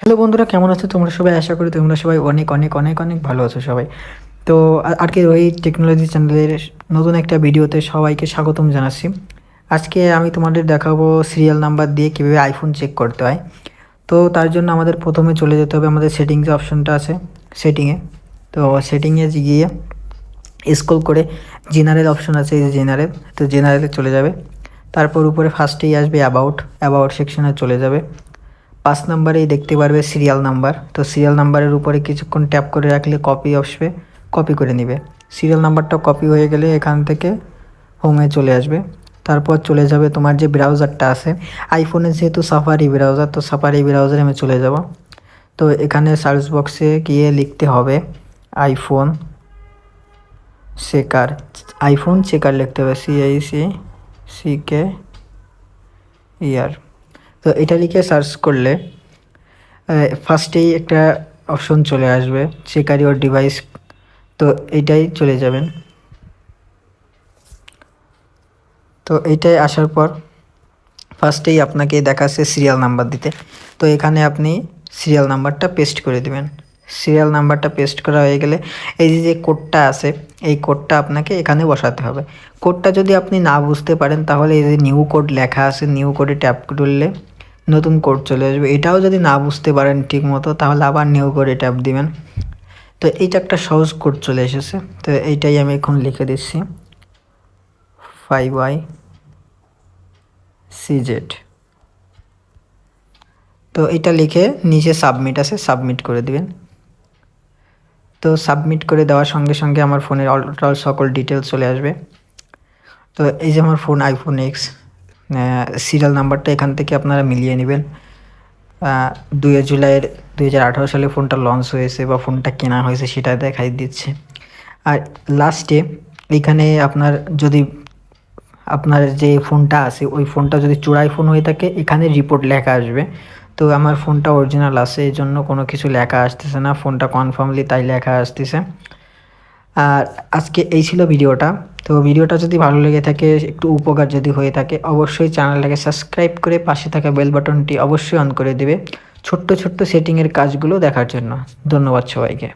Hello বন্ধুরা, কেমন আছো তোমরা সবাই? আশা করি তোমরা সবাই অনেক অনেক অনেক অনেক ভালো আছো সবাই। তো আজকে রোহিত টেকনোলজি চ্যানেলের নতুন একটা ভিডিওতে সবাইকে স্বাগতম জানাচ্ছি। আজকে আমি তোমাদের দেখাবো সিরিয়াল নাম্বার দিয়ে কীভাবে আইফোন চেক করতে হয়। তো তার জন্য আমাদের প্রথমে চলে যেতে হবে আমাদের সেটিংস যে অপশনটা আছে সেটিংয়ে। তো সেটিংয়ে গিয়ে স্ক্রল করে জেনারেল অপশন আছে, এই যে জেনারেল, তো জেনারেলে চলে যাবে। তারপর উপরে ফার্স্টেই আসবে অ্যাবাউট সেকশনে চলে যাবে। 5 নম্বরেই দেখতে পারবে সিরিয়াল নাম্বার। তো সিরিয়াল নাম্বারের উপরে কিছুক্ষণ ট্যাপ করে রাখলে কপি আসবে, কপি করে নেবে। সিরিয়াল নাম্বারটা কপি হয়ে গেলে এখান থেকে হোমে চলে আসবে। তারপর চলে যাবে তোমার যে ব্রাউজারটা আছে, আইফোনে যেহেতু সাফারি ব্রাউজার, তো সাফারি ব্রাউজারে আমি চলে যাব। তো এখানে সার্চ বক্সে গিয়ে লিখতে হবে আইফোন চেকার, আইফোন চেকার লিখতে হবে, CICKER। তো এটা লিখে সার্চ করলে ফার্স্টেই একটা অপশন চলে আসবে চেকার ইওর ডিভাইস, তো এইটাই চলে যাবেন। তো এইটাই আসার পর ফার্স্টেই আপনাকে দেখাচ্ছে সিরিয়াল নাম্বার দিতে। তো এখানে আপনি সিরিয়াল নাম্বারটা পেস্ট করে দেবেন। সিরিয়াল নাম্বারটা পেস্ট করা হয়ে গেলে এই যে কোডটা আছে, এই কোডটা আপনাকে এখানে বসাতে হবে। কোডটা যদি আপনি না বুঝতে পারেন তাহলে এই যে নিউ কোড লেখা আছে, নিউ কোডে ট্যাপ করলে নতুন কোড চলে আসবে। এটাও যদি না বুঝতে পারেন ঠিক মতো তাহলে আবার নিউ কোডে ট্যাপ দিবেন। তো এইটা একটা সহজ কোড চলে এসেছে। তো এইটাই আমি এখন লিখে দিচ্ছি 5YCZ। তো এটা লিখে নিচে সাবমিট আছে, সাবমিট করে দিবেন। তো সাবমিট করে দেওয়ার সঙ্গে সঙ্গে আমার ফোনের অল সকল ডিটেলস চলে আসবে। তো এই যে আমার ফোন আইফোন এক্স, সিরিয়াল নাম্বারটা এখান থেকে আপনারা মিলিয়ে নেবেন। 2 জুলাইয়ের 2018 সালে ফোনটা লঞ্চ হয়েছে বা ফোনটা কেনা হয়েছে সেটা দেখাই দিচ্ছে। আর লাস্টে এইখানে আপনার যদি আপনার যে ফোনটা আছে ওই ফোনটা যদি চোরাই ফোন হয়ে থাকে এখানে রিপোর্ট লেখা আসবে। তো আমার ফোনটা অরিজিনাল আছে, এই জন্য কোনো কিছু লেখা আসতেছে না, ফোনটা কনফার্মলি তাই লেখা আসতেছে। আর আজকে এই ছিল ভিডিওটা। তো ভিডিওটা যদি ভালো লেগে থাকে, একটু উপকার যদি হয়ে থাকে, অবশ্যই চ্যানেলটাকে সাবস্ক্রাইব করে পাশে থাকা বেল বাটনটি অবশ্যই অন করে দেবে ছোট্ট ছোট্ট সেটিংয়ের কাজগুলো দেখার জন্য। ধন্যবাদ সবাইকে।